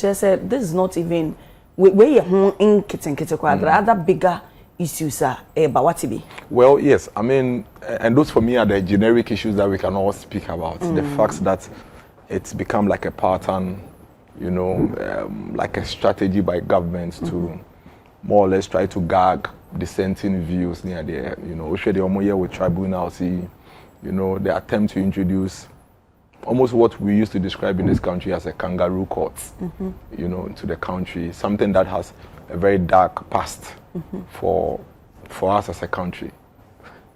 just said this is not even where you in kitten other bigger issues are about what to be. Well, yes, I mean, and those for me are the generic issues that we can all speak about. The fact that it's become like a pattern, you know, like a strategy by governments to more or less try to gag dissenting views near there. You know, with tribunals, you know, the attempt to introduce almost what we used to describe in this country as a kangaroo court, you know, to the country, something that has a very dark past for us as a country.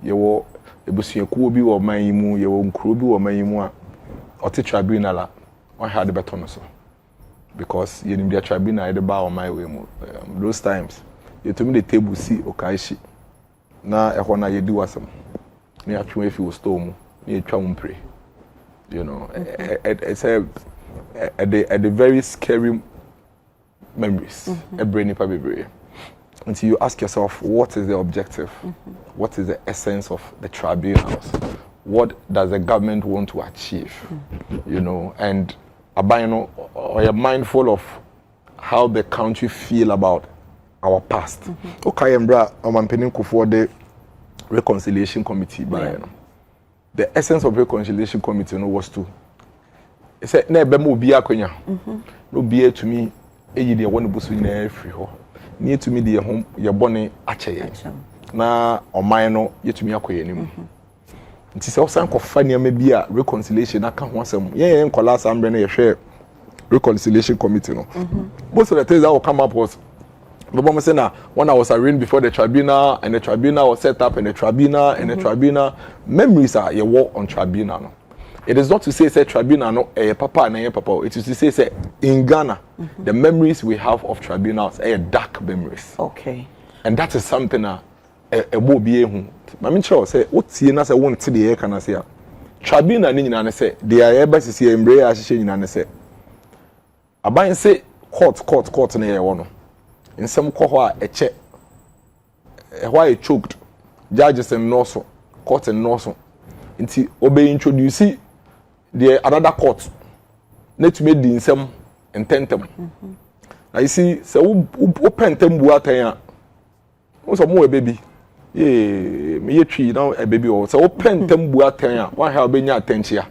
You ebusuakuo bi wo man yimu, you nkuro bi wo man yimu a oti tribunal I had the better so because you need the tribunal the ba o man we mu those times you to me the table see okaishi na ehona na yedi wasam na atwe efi wo store mu na etwa mu pray. You know, it's a very scary memories. A brainy baby. Until you ask yourself, what is the objective? What is the essence of the tribunals? What does the government want to achieve? You know, and are you mindful of how the country feel about our past? Okay, Mbra, I'm penning for the reconciliation committee by. The essence of reconciliation committee was to say na be mo bia kwanya no bia to me eyi de won busu nyina free ho ne to me de ho ye bone acheye na oman no yetumi akoye nim nti se osan kofa niam bia reconciliation aka ho asem ye nkola asambre na ye hwe reconciliation committee no most of the things that will come up was but say now, when I was arraigned before the tribunal, and the tribunal was set up, and the tribunal, and the tribunal, memories are your work on tribunal. No? It is not to say tribunal, no, papa and papa. It is to say in Ghana, the memories we have of tribunals are dark memories. Okay. And that is something a will be a home. I mean, sure, say, what's the answer? One to the air can I say? Tribunal, and say, they are able to see embrace, and say, I buy and say, court, and a one. In some cohort a check why it choked judges and noso court and noso until obey introduce the another court net made the some intentem. I see so open tembu atanya also more baby me tree now a baby or so open tembu atanya why have been your attention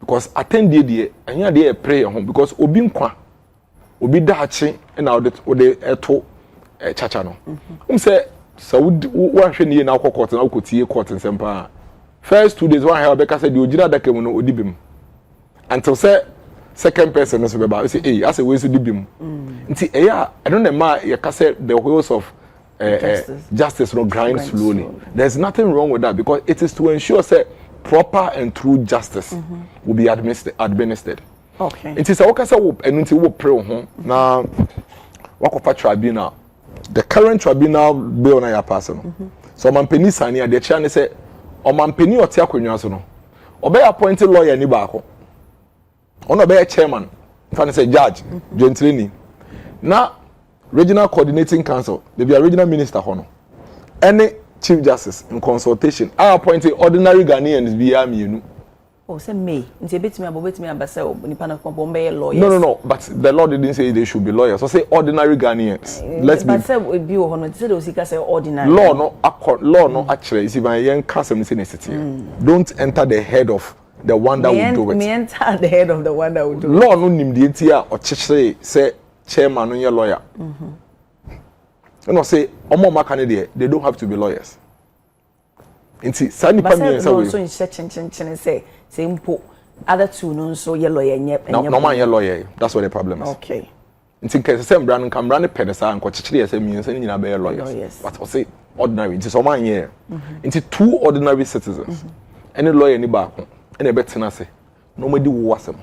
because attend the and you dey pray home because obi nkwa obi dachi na ode eto chacha no say so wan hwe ne na court na okotie court nsempa first 2 days one help because the original dakam no odibim until say second person so beba say eh as we so dibim nti I don't know ma you can say the wheels of justice no grind slowly. There's nothing wrong with that because it is to ensure say proper and true justice will be administered. Okay. It is a worker and until we pray on now. Work of tribunal. The current tribunal bill na ya person. So man penny sani the chair say o man penny o tia kwenwa so no. Obey appointed lawyer ni baako. Ono be chairman. Fan say judge, gently. Now regional coordinating council, they be a regional minister hono. Any chief justice in consultation, I appointed ordinary Ghanaians via me. Oh, say me. It's a bit me ambassador. Lawyers. No. But the law didn't say they should be lawyers. So say ordinary Ghanaians. Let's be. But say be hono. Say those say ordinary. Law no actually. If I young custom in the city, don't enter the head of the one that will do it. Me enter the head of the one that will do it. Law no nim the etia or say chairman no your lawyer. You know say omo makane they don't have to be lawyers. Inti sani pa me say we. So in chin say impo other two no so your lawyer no man your lawyer. That's what the problem is. Okay. Inti case say brand can brand pedesa and ko chichire say me say nyina be lawyers. But I say ordinary. Inti so man here. Inti two ordinary citizens. Any lawyer ni ba ko. Any be tena say no madi wo asem.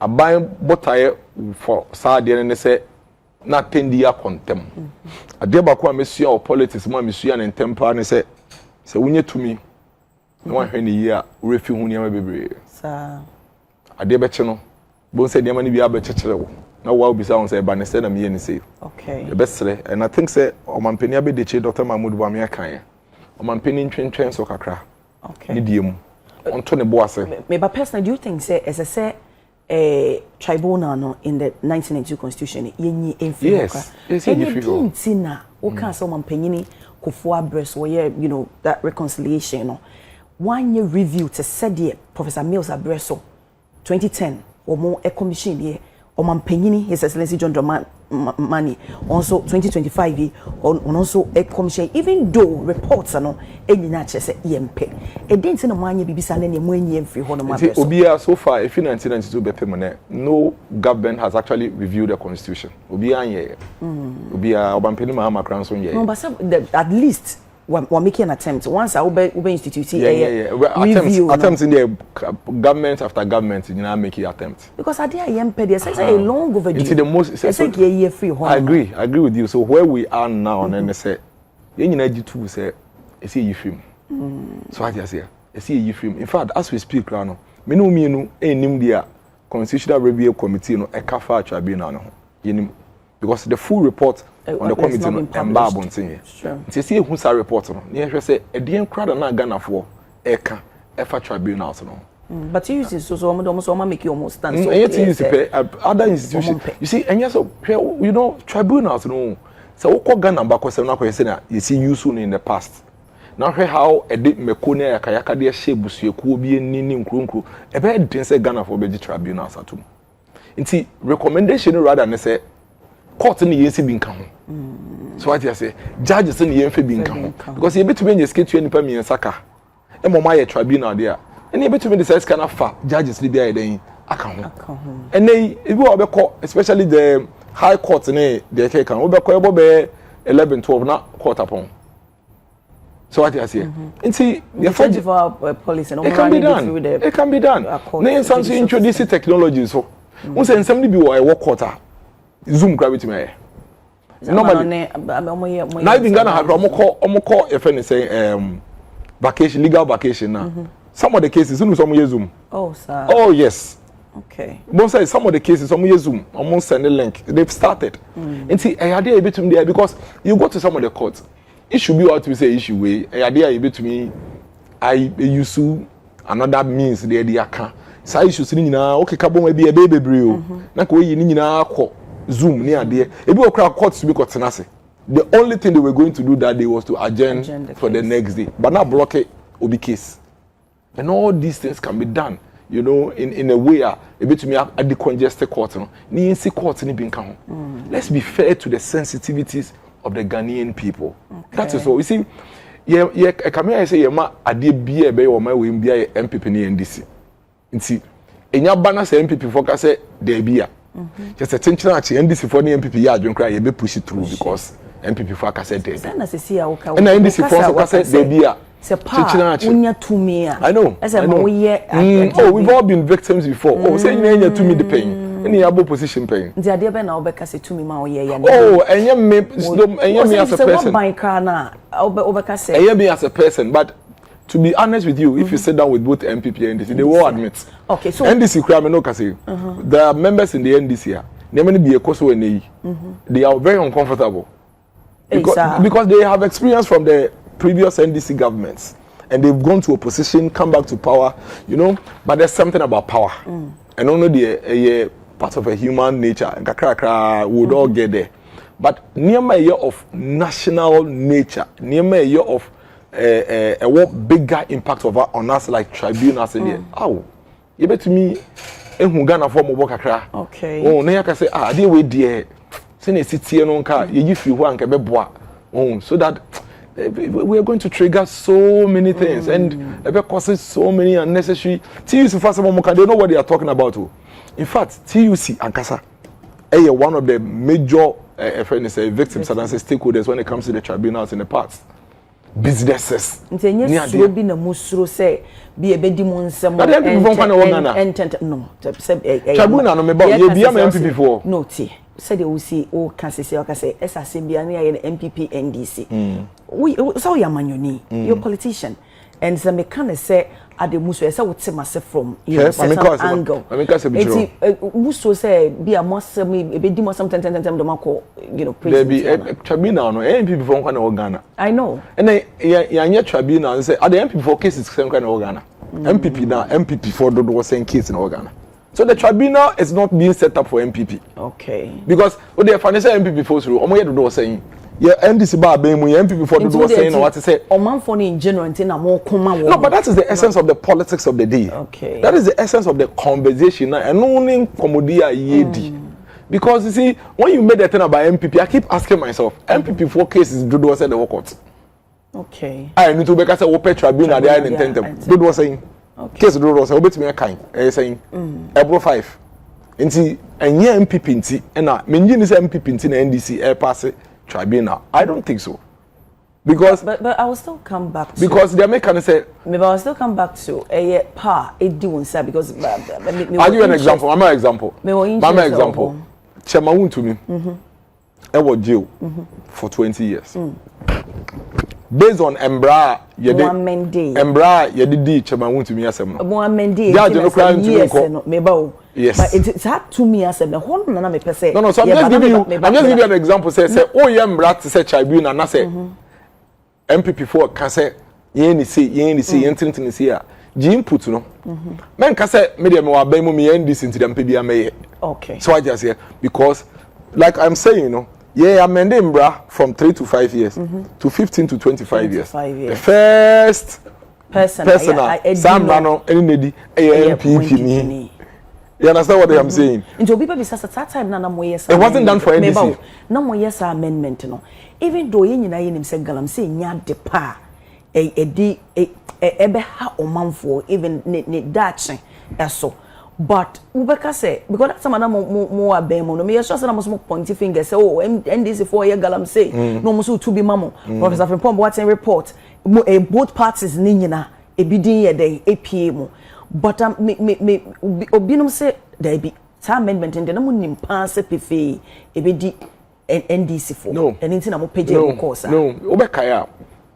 Aban botaye for saade ne say na tendia contem. Ade ba ko amesua o politics mo amesua ne tempa ne say wunye tumi no wan hwe ne yi a refi hu ne ma bebre sa ade be che no bon say ne ma ne bi abechekere wo na wa obi sa won say ba ne say na me ne say okay the best and I think say o mampani abedeche Dr. Mahmoud Bamia kan o mampani ntwentwen so kakra okay ne die mu onto ne bo ase me ba personally do you think say as I say tribunal no in the 1992 constitution yenyi emfi yes tina o kan so mampanyini Kofo Abres where that reconciliation no 1 year review to said Professor Mills Abreso 2010 or more a commission here or mampanyini His Excellency John Dramani also 2025 on also a commission even though reports are no any nature say EMP e didn't say no man bibisa na mwenye mfiri ho no Abreso obia so far if 1992 bepemone no government has actually reviewed the constitution obia anye obia obampeni ma kranso ye no but at least we're making an attempt once I will institute attempts in the government after government you know make attempt because I did EMP there say a long overdue into the most year free I agree with you so where we are now and then say you need to say see you film so I just say see you film in fact as we speak right now me no enim dia constitutional review committee no e kafa tribunal no yenim because the full report on the committee no embargo ntin sure see who sa report no na hwe say e de enkrada na Ghana for e ka e fa tribunals no but you use so almost make you almost stand so other institutions you see and so you know tribunals no so what Ghana back was na ko say na you see useful in the past now how e de meko na yakayaka de hye busuekuo bi nini nkronkro e be den say Ghana for be tribunals atum nti recommendation rather na say court ni yensi bi nka ho so what you say judges ni yenfe bi nka ho because you bet to be in skate nipa mi nsaka e mo ma ye tribunal there and you bet to be decide can afa judges ni bia den aka ho and they if you obekọ especially the high court ni the can obekọ ebo be 11 12 na court upon so what you say nti the federal police and it can be done na some introduce technology so we say somebody be why work quarter zoom gravity me normally now even Ghana have omoko if any say vacation legal vacation now some of the cases some use zoom oh sir oh yes okay most say some of the cases some use zoom almost send a link they've started and see I had a bit there because you go to some of the courts it should be what we say issue way I had a bit to me I use another means there the account so issue sitting na okay carbon be a baby brio na ko yi ni nyina akọ zoom ni ade ebi okra court to be cotenase the only thing they were going to do that day was to adjourn for the next day but now block it obi case and all these things can be done you know in a way a bit to me at the congested court no ni nsi court ni bi nka ho let's be fair to the sensitivities of the Ghanaian people that is all you see yeah come here say ma ade bia be o ma we bia MPP ni NDC nti enya bana say MPP focus say there bia just a tension at NDC for the MPP ya adwen you be push it through because MPP for say there say na se see ya woka and NDC for say there bia se pa unya tumi a I know oh we've all been victims before oh say nya tumi the pain any abo position pain nti ade be na obeka se tumi ma oye ya oh enye me as a person ban kra na obeka say enye me as a person but to be honest with you, if you sit down with both MPP and NDC, they will admit. Okay, so NDC crime no kasi. There are members in the NDC here. They are very uncomfortable because they have experience from the previous NDC governments and they've gone to opposition, come back to power, you know. But there's something about power, and only the part of a human nature and kakra would all get there. But near my year of national nature, near my year of what bigger impact over on us like tribunals in here. Oh, you bet to me, Ghana for more kakra. Okay. Oh, now I can say, they wait there. Send a city and on car. You feel one can be boa. Oh, so that we are going to trigger so many things and causes so many unnecessary. TUC first of all, they know what they are talking about. In fact, TUC and Kasa, one of the major victims and stakeholders when it comes to the tribunals in the past. Businesses. Ntenye so bi na musuro say bi ebedi mo nsem no tribunal no me ba ye bia ma MPP for no ti said you see o kan sese o ka say esase bia na ye MPP NDC we so ya manyoni you politician and some can say at the muso say what say from angle muso say bia mo sem ebedi mo sem ten do mako you know president tribunal no MPP for kwa na Ghana I know and ya tribunal say at the MPP for cases sem kwa na Ghana MPP for do was saying case in Ghana So the tribunal is not being set up for NPP. Okay. Because what the financial NPP force through, omo yedo do saying, yeah, NDC ba be mu, NPP for do saying what to say. Oman for in general na mo koma. No, but that is the essence of the politics of the day. Okay. That is the essence of the conversation. And only komodia yedi. Because you see, when you made the thing about NPP, I keep asking myself, NPP 4 cases do say the court. Okay. I need to make us say open tribunal they are intend them. Do saying. Okay. Case do say obet me kind. Saying. Ebro 5. Nti enye NPP nti na menji ni say NPP nti na NDC pass tribunal. I don't think so. Because but I will still come back to because they make can say maybe I will still come back to pa edi wonsa because I'll give you an example. I'm an example. I'm an example. Chema won to me. I was jail for 20 years. Based on Embra, Embra, Yedi, Chema won to me as a Moamendi. Yes. But it's hard to me as a whole nana me per se. No, so I'm just giving you an example. Say, oh, yeah, Embra to say tribunal, and I say MPP 4 can say, yen see, yen see, Jim put no. Men can say, medium or bemo me NDC into the MPB may. Okay. So I just say, because, like I'm saying, you know, yeah, I'm ending from 3 to 5 years to 15 to 25 years. The first personal, Sam Nano, any MPP. You understand what I'm saying? Into people because at that time nana moyes. It wasn't done for NDC. No moyes amendment no. Even though yen na yen say galam say nya de pa ebe ha omanfo even ne dache eso. But ubeka say because that some na mo abemo no me yes say na mo point finger say oh NDC 4 year galam say no mo so to be mamo. Professor Frimpong what report both parties ni nyina ebidin ye dey APA mo. But me obinum say there be some amendment and then munim pass pefe ebedi NDC 4 no anything na mo page no course no obekaya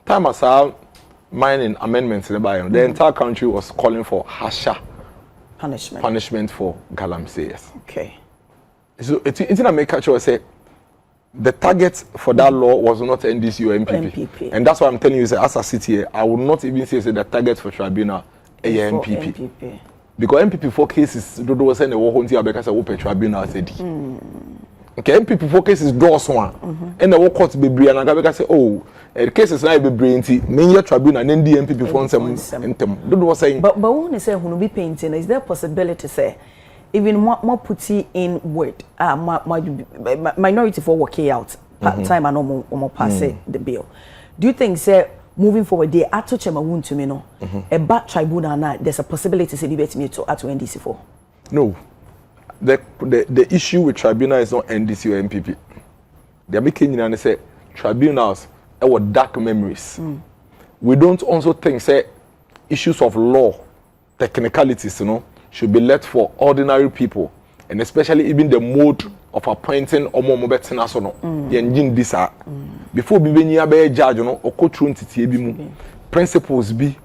time as mining amendments in the bio the entire country was calling for harsher punishment for galamseyers. Okay, so it's in a make sure say the target for that law was not NDC or MPP. And that's why I'm telling you, as a city here, I would not even say the target for tribunal MPP. Because MPP 4 cases do was send a war home to because I open tribunal said. Okay, MPP 4 cases do one. And the war court be brave and I say, oh, the cases now be brave. Many tribunal and the MPP 4 some do was saying. But when say who be painting, is there a possibility say even more put in word minority for working out part time and more pass the bill. Do you think say moving forward, they are to chema wound to me no. A bad tribunal now. There's a possibility to debate me to NDC 4. No, the issue with tribunal is not NDC or MPP. They are making you say tribunals are dark memories. We don't also think say issues of law, technicalities, you know, should be left for ordinary people, and especially even the mode of appointing or more better national. This before be be judge, you know, or court principles be,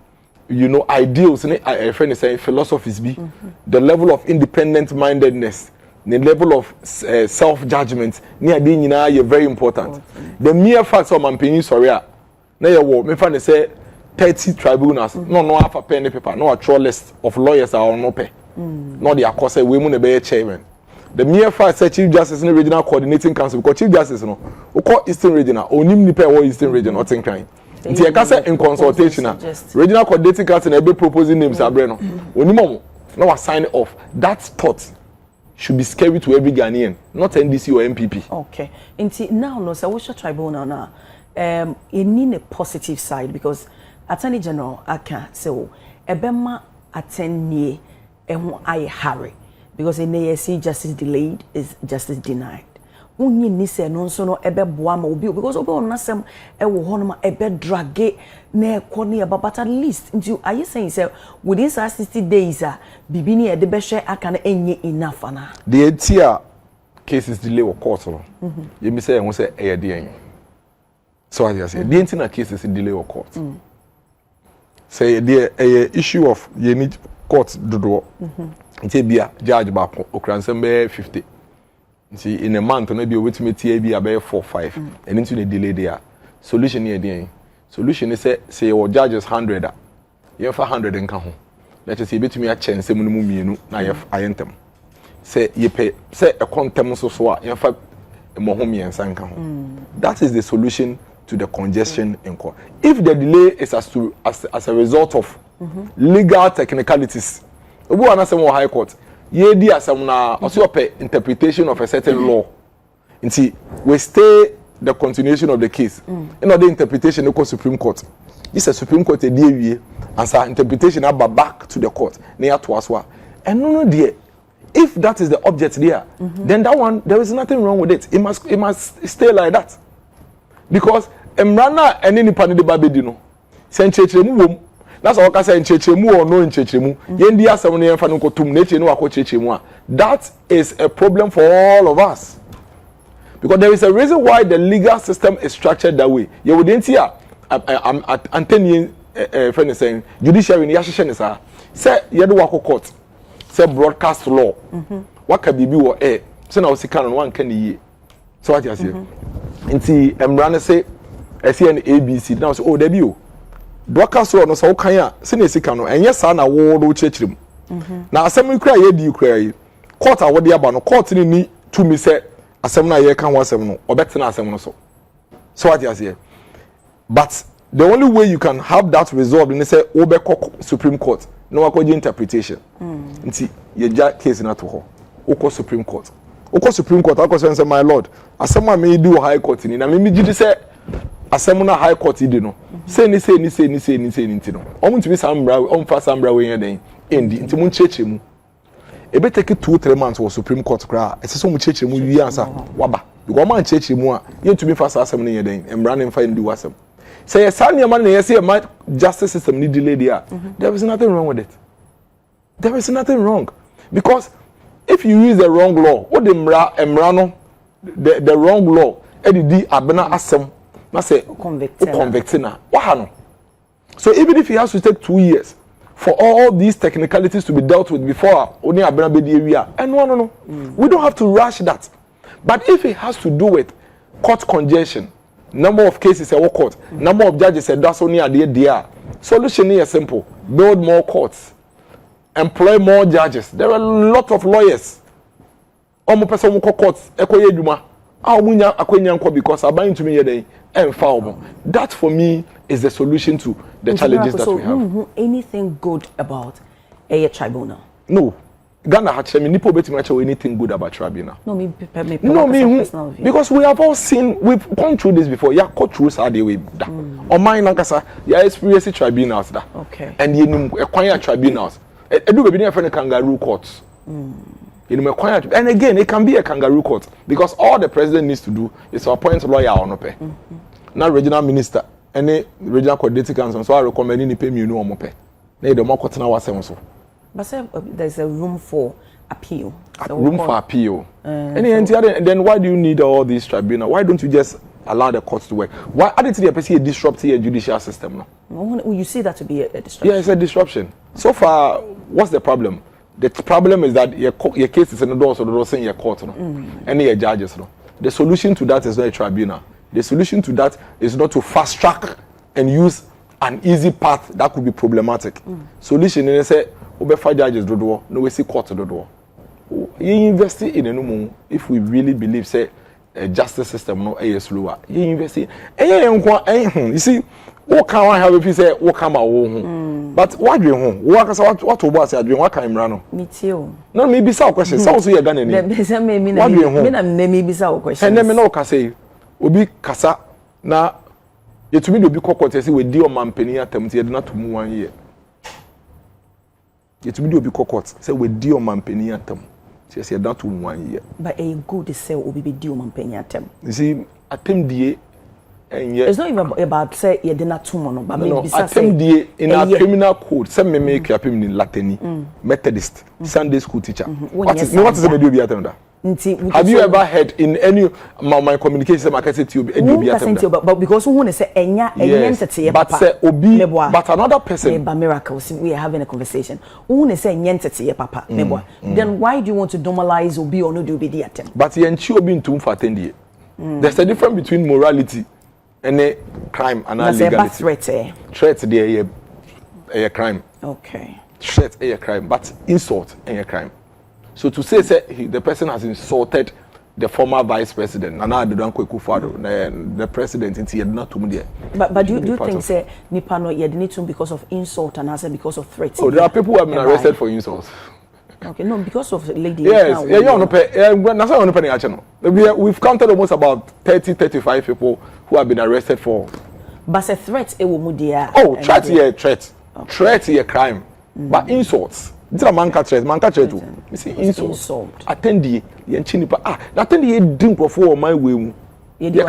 you know, ideals, a friend is saying philosophies be, the level of independent mindedness, the level of self-judgment, near being very important. The mere fact of my opinion, sorry, now you walk, me find say 30 tribunals, no half a pen paper, no a troll list of lawyers are no pay, no the accost we mun be chairman. The mere fact that Chief Justice in the Regional Coordinating Council, because Chief Justice, no, we call Eastern Regional, only nipe or Eastern Region, or think kind. Inti ekase in consultation, Regional Coordinating Council na be proposing names abreno. Onimo, now sign off. That thought should be scary to every Ghanaian, not NDC or MPP. Okay. Inti now no say what's your tribunal now? It need a positive side because Attorney General aka say o ebema attend nie ehun aye hurry. Because in ASC justice delayed is justice denied. Unyi ni se no nso no ebe boa ma obi because obi on nasem e wo hono ma ebe drage na ekọ ne but at least into are you saying say within 60 days bibi ni e de be hwe aka na enye enough na the entire cases delay or court no you me say ehun say e de en so I say the entire cases delay or court say the issue of you need court dodo nti bia judge back okransen be 50 nti in a month no be wait me tie bia be 4 5 and into the delay there solution here dey solution is say your judges 100 you have 100 nka ho let us say betumi a chance mu no mu mienu na ye ayentem say ye pay say a contem so a ye fa mohomie nsanka ho. That is the solution to the congestion in court. If the delay is as a result of legal technicalities, obu anasem wo high court, ye di asem na also pay interpretation of a certain law. Nti we stay the continuation of the case. In other interpretation go Supreme Court. This is Supreme Court and sa interpretation back to the court. Near to us. And no dear. If that is the object there, then that one there is nothing wrong with it. It must stay like that. Because emrana eni nipa ne de ba bedi no. Se nchechemu wom. That's all I say nchechemu or no nchechemu. Yendi asem no yemfa no kotum na eche no akọ chechemu a. That is a problem for all of us. Because there is a reason why the legal system is structured that way. You wouldn't hear Anthony friend is saying judiciary in Yashishan is say you do work court. Say broadcast law. What can be or air? So now see can one can ye. So what you say? Nti Emrana say I see an ABC now say oh there be broadcast law no so kan ya say na sika no enye sa na wo do chechirem. Na asem kura ye di kura yi. Court a wo de aba no court ni to me say asem na ye kan wo asem no obetena asem no so. So what you say? But the only way you can have that resolved is say obeko Supreme Court no akọje interpretation. Nti ye ja case na to ho. Oko Supreme Court. Oko Supreme Court akọ say my lord, asem a me di wo high court ni na me gidi say asem na high court di no. Say ni nti no. Omo ntimi sambra, omfa sambra we yen den. Endi nti mu ncheche mu. Ebe take 2-3 months wo Supreme Court kra. Ese so mu cheche mu wi ansa waba. Because man cheche mu a yentumi fa asem ne yen den. Emra ne mfa ndi wasem. Say a sanya man na say my justice system need delay there. There is nothing wrong with it. There is nothing wrong. Because if you use the wrong law, what the emrano the wrong law, di abena asem na say convictina. What? So even if he has to take 2 years for all these technicalities to be dealt with before only abena be the area. And no. We don't have to rush that. But if it has to do with court congestion, number of cases at court, number of judges said that's only a there. Solution is simple: build more courts, employ more judges. There are a lot of lawyers. Omo person mo courts ekoye dwuma. Ah omunya akwenya nko because aban to me dey enfallible. That for me is the solution to the challenges that we have. Anything good about a tribunal? No. Ghana had me nipo beti macho anything good about tribunal. No, me because we have all seen, we've gone through this before. Yeah, court rules are the way that. On my nankasa, yeah, experience tribunals that. Okay. And you know, acquire tribunals. I do be a kangaroo courts. You know, acquire, and again, it can be a kangaroo court because all the president needs to do is to appoint a lawyer on pay. Now, regional minister, any regional coordinating council, so I recommend any pay me no more pay. They the more court now was so. But there's a room for appeal. Room for appeal. And then why do you need all these tribunals? Why don't you just allow the courts to work? Why added to the person disrupt the judicial system now? You see that to be a disruption? Yeah, it's a disruption. So far, what's the problem? The problem is that your case is in the door, so they're saying your court, and your judges. The solution to that is not a tribunal. The solution to that is not to fast track and use an easy path that could be problematic. Solution is say, Obefa judges do do, no we see court do do. You invest in a new if we really believe say a justice system no a slower. You invest in you see what can I have if you say what come out but what do you what was I doing what can run me too no maybe some question sounds so you done any what do you maybe some question and then me no can say obi kasa na yetumi do obi kokot say we di o mampani atam ti na to mu 1 year yetumi do obi kokot say we di o mampani atam ti say that to 1 year but a good say obi be di o mampani atam you see atam die it's not even about say you did not no but maybe say in our criminal code say me make you in Latini Methodist Sunday school teacher what is the do be atam that have you ever heard in any my communication market to you but because who say entity but say obi but another person by miracles we are having a conversation who say entity papa then why do you want to normalize obi or no do be the attempt but yenchi obi ntum for 10 years there's a difference between morality and a crime and legality threat there a crime okay threat a crime but insult a crime So to say the person has insulted the former vice president, and now they don't the president into not to me. But do you think say nipa no you need to because of insult and also because of threats? Oh, there are people who have been arrested for insults. Okay, no, because of lady. Yes, yeah, you want to pay. We've counted almost about 30-35 people who have been arrested for. But a threat, it will mudia. Oh, threat, yeah, threat. Okay. Threat, yeah, crime. But insults. This is a manka threat. You see, insult. Attend the chinipa. Attend the drink before my way. You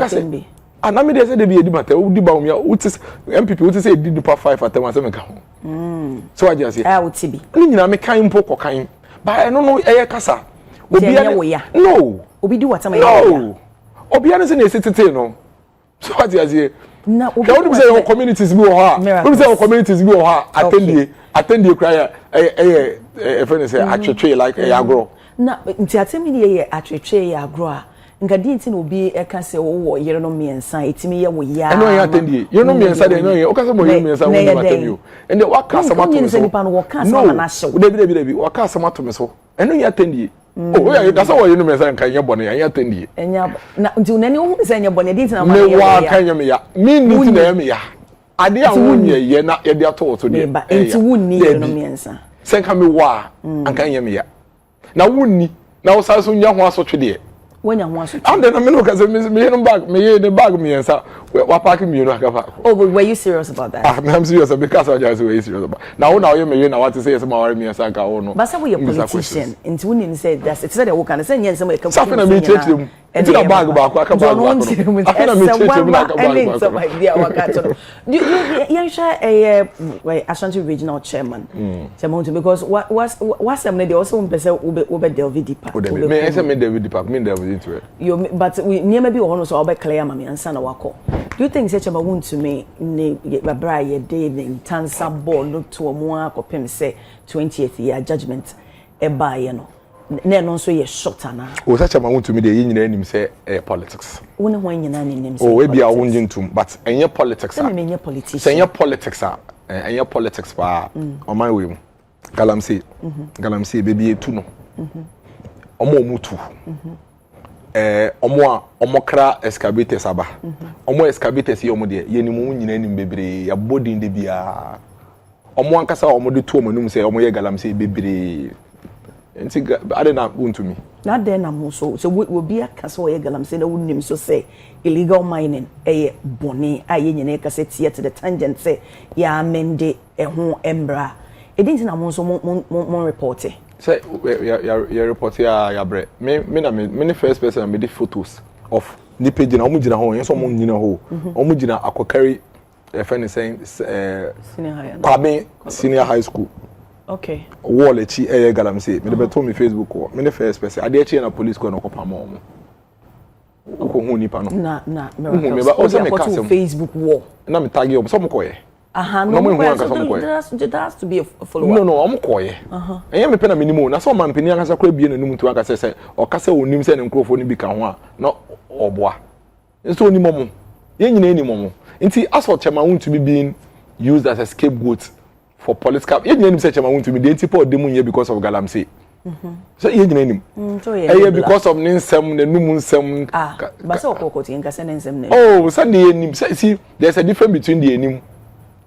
and I mean, they said they be a debate. NPP, what say did the 5 at 10 So I just say, I would see. I make kind of kind. But I don't know, Kasa. No. Obi do what am I? No. Obi is a citizen, no. So I just say, no. What say our communities be or her? What say our communities be or her? Attend the cry. A friend say, actually, like a agro. No, tell me, actually, agro. Ngadi will be a cancer or you know me and sign it me. I know you attend you. You know me and say, no, you can't say me and say, you. And the what cast about me. No, Debbie, what cast about me so. I know you attend you. Oh, yeah, that's all you know me and can you bonnet, I attend you. And do any say your bonnet didn't know what can you me. I didn't ye not yet they are told today, but it wouldn't need no answer. Send come wa and can you me. Now, wouldn't now, Sasun young was what today. When you want to, and then I mean, look as a me bag, me the bag me and so we're parking me. Oh, but were you serious about that? I'm serious because I just way serious about. Now you may know what to say. Some more me and Sanka or no. But some way a politician, and when you say that it's said, what can I say? Yes, somebody comes. Something I mean, church them. It's a bag back. I can you share a Ashanti regional chairman, because what's them? They also want to say over Delvi deeper. Me, I said me Delvi deeper. Me Delvi into it. You, but we near maybe one so I'll be clear, mammy and son of do you think such a wound to me? My bride, day, in Tansa ball, look to a more copim say 20th year judgment, a buy, you know. Then also a shot ana. Oh, such a wound to me, the union name say politics. When you name oh, maybe I won't into, but and your politics, I mean your politics, and your politics are, and your politics are on my way. Galamsey, baby, two no. Omo mutu. Omokra excavators aba. Omo excavators yomo de ye ni mu nyina nim bebre ya body de bia. Omo ankasa omo de to omo say omo ye galamsey bebre. Enti ade na won to me. Na de na mo so we be akasa o ye galamsey na wonnim so say illegal mining boni aye nyina kasa tie to the tangent say ya amende ho embra. E didn't na mo so mo report it. Say your report here ya bre me first person I made photos of ni page na omo gina ho yen so omo nyina ho omo gina akokari friend saying senior high school okay wall echi galamsey me dey me Facebook ko me first person ade echi na police ko na ko pam omo ko hu nipa no na me ba o say me Facebook wall na me tag you so mo ko ye there has to be a follow-up. No, I'm quiet. And you pay a minimum. That's all my opinion. As a crab being a new to say, or Cassa will name send and crow for Nibica, not or bois. It's only momo. Any momo. Until as for Chamaun to be being used as a scapegoat for police cap. You didn't say Chamaun to be the antipo demon because of Galamsey. So you didn't name. Because of Ninsem, the Numun Sem. But so cocoa in Cassan. Oh, Sunday, see, there's a difference between the name.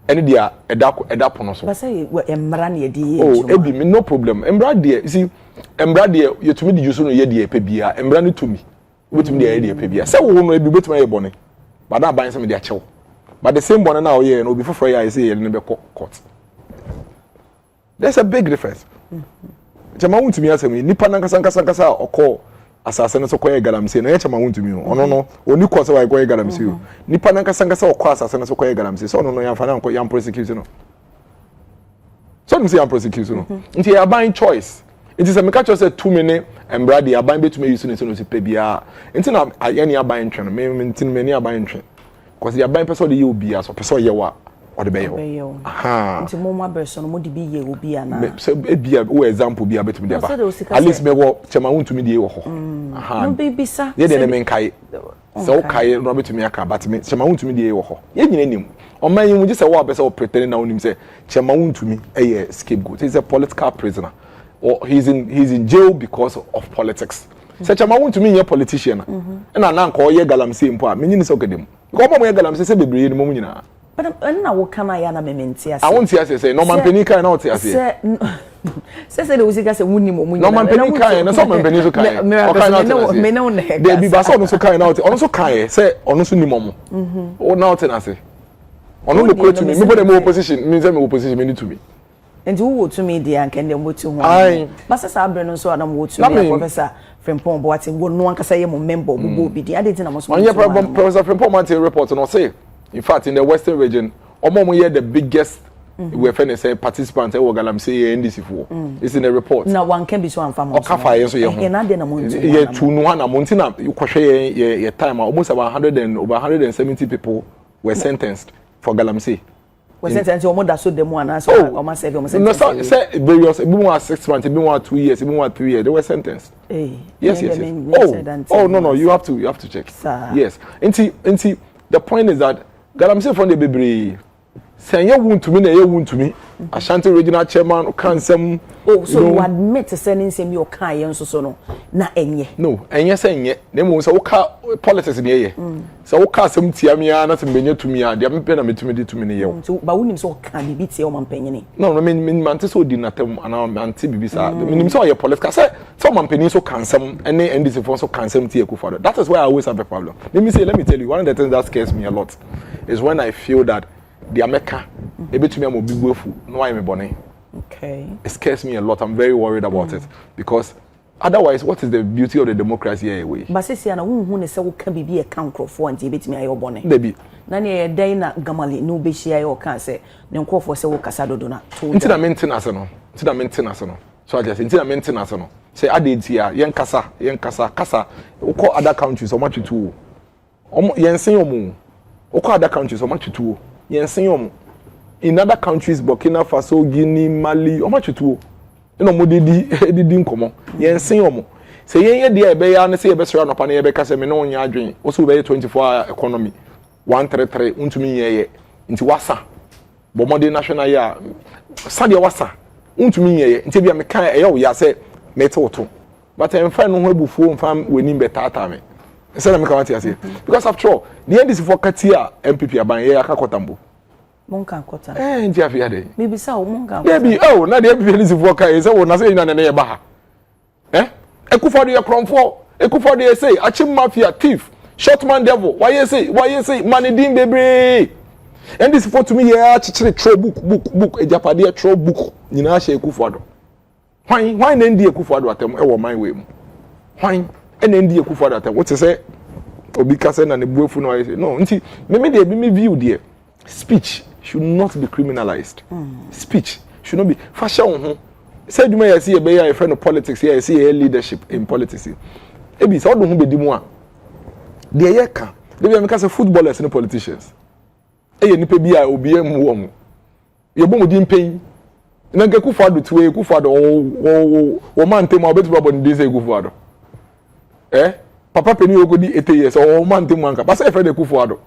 Any dia eda pono so. But say we embra na ye oh ebi me no problem embra dia see embra dia you to me the use no ye dia pe bia embra no to me betumi dia ye dia pe bia say wo no ebi betumi ye bone but that ban say me dia chew but the same bone na o ye no be for ya say ye no be court. There's a big difference. Chama wuntumi asem nipa nankasa okọ asase no so koye galamsey na ye chama wuntumi ono no oni ko se wa koye galamsey o nipa nankasa okọ asase no so koye galamsey so ono no yamfa na ko yam prosecute no so no say yam prosecute no nti ya ban choice it is a make sure say 2 minute embra de ya ban betumi use no so pe bia nti na ya ne ya ban twen me nti me ne ya ban twen because ya ban person de ye obi aso person ye wa or the bayo aha nti mo ma person mo de bi ye obi ana so e bia wo example bia betumi de ba at least me wo chema wuntumi de ye wo ho aha no baby sa ye de me nkai so kai no betumi aka but me chema wuntumi de ye wo ho ye nyina nim o man yin wo je se wo abese wo pretend na wonim se chema wuntumi scapegoat is a political prisoner or he's in jail because of politics. Such a man to me a politician. And I now call ye galamsey in part, meaning so good. Come on, galamsey say be in Mumina. But now can I mementias? I won't say no man penny can out here. Say the music say winning no man penny can and some penny so kind. May no there be basso so kind out also kind say on so nimum. Oh now tenase. On no quote to me, nobody more opposition means me opposition mean to me. And who would to me the and can them to one. Master Sabren so Adam would to me Professor Frimpong Boating would no one can say member who be the editing almost one year Professor Frimpong Martin report and say in fact in the western region Omo here the biggest we find say participants e wogalam say NDC for it's in the report now one can be so unfamous o kafa yen so ye ho ye tu no na montina you kwhwe ye time almost about 170 people were sentenced for galamsey. Was sentenced to more so them one so almost 7 no say various even 6 months even 2 years even 3 years they were sentenced. Yes. Oh no you have to check. Yes. Inti the point is that galamsey from the baby say you want to me na you want to me Ashanti regional chairman can some so you admit sending some your kan so no na enye no enye say enye na mo say woka politics na ye say woka some tia me na some benye to me dia me pe na metumi di to me ye so ba wonim so kan bibi tie o man penye no man te so di na tem ana anti bibi sa minim so ye politics say some man penye so can some any NDC for so can some tie Akufo-Addo. That is why I always have a problem. Let me tell you one of the things that scares me a lot is when I feel that the America, to me, I'm a big waffle. No, I'm a bonnet. Okay. It scares me a lot. I'm very worried about it because otherwise, what is the beauty of the democracy anyway? But say, "I who say we can be a council for and debate me ayo bonnet." Debbie. Nani day na gamali no be share your can say. Then call for say we kasado do na. Inti na maintenance no. So I just inti na maintenance no. Say adedi here, yen kasa. We call other countries so much to. Yen sen omo. We call other countries so much to. In other countries, Burkina Faso, Guinea, Mali, how much you do? You know, didn't come. Say, yeah, dear, be honest, say, best round upon a because I'm no your dream. Also, very 24-hour economy. 133, unto me, into Wassa. Bomode national year. Sadia Wassa. Unto me, until be a mechanic, ya say, metal. But I'm fine no before farm winning better time. Say na me come say because after all the NDC for Katia NPP aban ye akakotambo monka kota nti afia de maybe say o monka yeah be oh na the NPP NDC for kai say na say na ye ba ha Akufo-Addo ye kromfo Akufo-Addo ye say achim mafia thief shortman devil why you say money din bebre NDC for to me ye achichire throw book ejapade throw book nyina hye Akufo-Addo why na ndi Akufo-Addo atem e wo man we mu why NDC Akufo-Addo what say obi ka say na ne buefu no say no nti me dey be view there speech should not be criminalized. Speech should not be fashion say duma ya see e be ya friend of politics here see leadership in politics e be say odo hu be di mu a dey ye ka dey be make say footballers and politicians ye nipa bi a obi emu wo mu ye bo mu di mpen na ga Akufo-Addo tuwe Akufo-Addo o man tem obetu babo ni dey say Akufo-Addo papa penny ogodi 8 years or man tem anka but say friend Akufo-Addo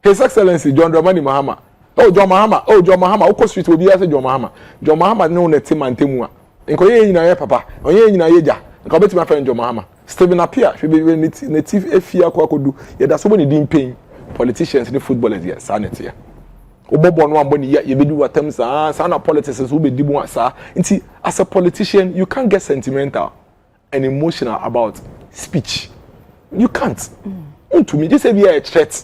His Excellency John Dramani Mahama John Mahama uko street obi say John Mahama no na tem antemu a nko ye nyina ye papa onye nyina ye ja nko obeti my friend John Mahama Stephen Apia should be native efia kwakodu ye da so boni din pain politicians ni footballers here sanity ya obobo no ambo ni ye bedu watam sa na politics so be dibu asa nti as a politician you can't get sentimental and emotional about speech you can't to me just say be a threat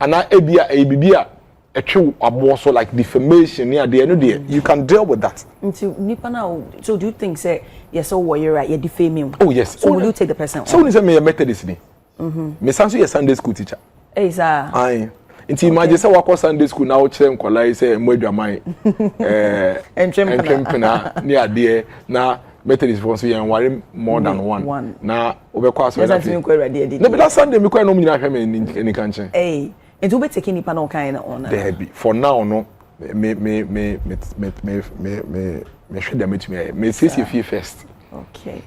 and ebia ebibia etwe abo so like defamation near the end there you can deal with that until nipa now so do you think say yes so what you're right you defame him oh yes so will you take the person so when you say me methodist ni me sanso ye Sunday school teacher sir aye nti imagine say wako Sunday school now chere nkola say mwadwaman entrempena near there na methodist for so yan ware more than one na obekwa so that me ko ready edit no be that Sunday me ko no nyina hwe me ni kanche and we taking nipa no kind on there be for now no me should them me say fee first okay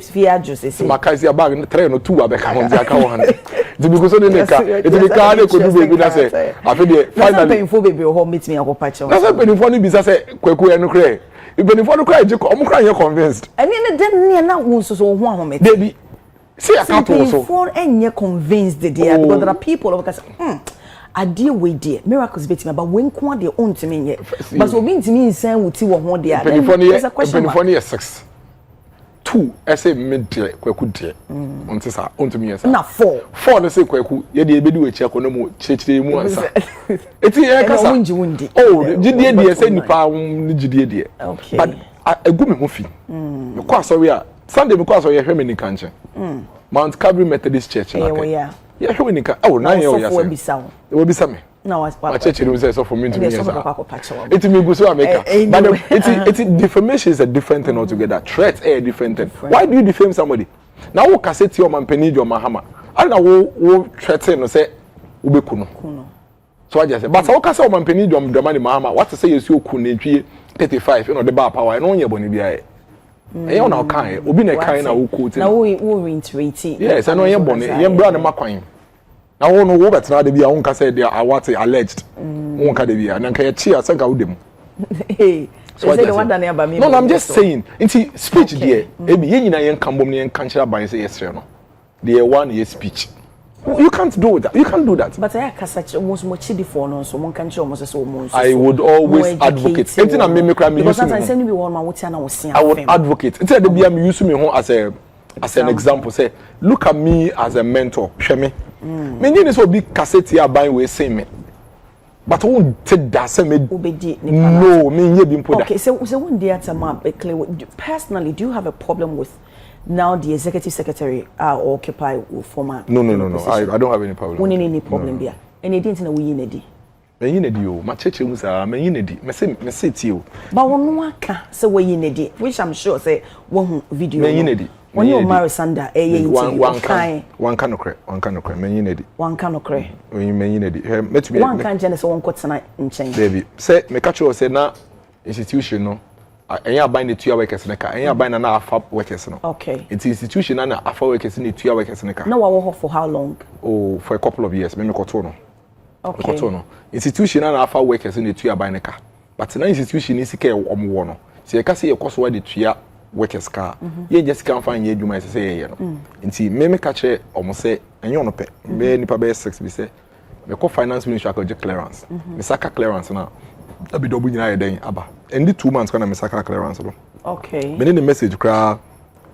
fee address say makazi abag 3 no 2 abeka ho dia ka ho han it because so dey ka it be ka dey ko do baby na say afi dey finally info baby ho meet me akopa che na say penifo no bisa say kwaku enu kre Even if I cry, I'm convinced. I mean, then near now won't so one home. Baby, see, I can't also. For and you're convinced the dear because there are people who say, I deal with dear miracles betting but when quite their own to me yet. But so mean to me saying with you one day. There's a question. 6. 2 say mid kweku de onte sa onto me na 4 no say kweku ye de ebedu we check no mu chechire mu ansa eti e kasa oh gidie de say nipa gidie de but egu me mo fi me kwa sorry a Sunday me kwa sorry ye hwe me ni kanche Mount Calvary Methodist Church na ka ye hwe ni ka oh na ye o ya say we bi sa me na was chechire mu say so for me to me yes eti me go so America but it's defamation is a different thing altogether. Threat a different thing. Why do you defame somebody? Now wo cassette your man penny your mahama. And now wo threaten no say wo be kuno. So I just say but wo cassette your man penny your man mahama. What to say you see kunetwie 35 you know the bar power no nya boni bia e. E you na kan obi na kan na wo quote. Na wo reiterate. Yes, I know nya boni. Nya bra na makwan. Na wo no wo betra de bia wo nka say they are what alleged. Wo nka de bia na nka ye chi asanka wo dem. Hey, so the one that never me. No, I'm just saying. It's speech there. Ebi ye nyina yen kambom ne yen kanchira ban say yes no. The one is speech. You can't do that. You can't do that. But I can almost much for no so one can show almost so much. I would always advocate. Anything I me cry me use me. Because I me one man what na wo I would advocate. Instead de bia me use me ho as an example say look at me as a mentor. Hwe me. Me nyine so bi cassette ya ban we say me. But who take that same no, me ye been put. Okay, so one day at a clear. Personally, do you have a problem with now the executive secretary occupy with former? No. I don't have any problem. Won't any problem there. And you didn't know we need. Me you need you. My church was me you need. Me say to you. But one more can say we need, which I'm sure say one video. Me you need. When you marry Sanda, one can okre. Me you need. One can okre. Me you need. One can Genesis one quote tonight in change. Baby, say me catch you say na institution no. Enya buy the 2 workers neka. Enya buy na afa workers no. Okay. It's institution na afa workers ni 2 workers neka. Now we for how long? Oh, for a couple of years. Me koto no. Okay. Koto no. Institution na afa workers ni 2 buy neka. But na institution ni sika omo no. Se ka say e koso wa de 2 workers car. Ye just can find ye dwuma say ye no. Nti me ka che omo say enye ono pe. Be nipa be 6 bi say me ko finance ministry akọ clearance. Me saka clearance na abi do bu nyina ye den aba. Endi 2 months kana me saka clearance no. Okay. Me the message kra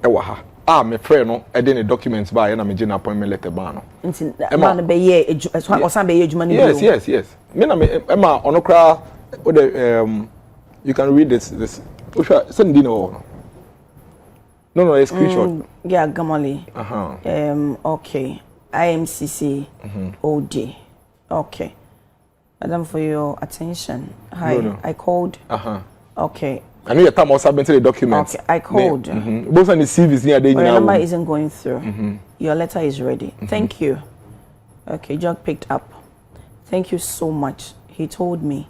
e wa ha. Me friend no e dey the documents ba ye na me gina appointment letter ba no. Nti man be ye o san be ye adwuma ni. Yes. Me na me e ma ono kra o the you can read this send di no. No, a screenshot. Yeah, Gamali. Okay. IMCC OD. Okay. Madam, for your attention. Hi. No. I called. Okay. I know your time also been to the documents. Okay. I called. Both on the CVs near your number isn't going through. Your letter is ready. Thank you. Okay, Jog picked up. Thank you so much. He told me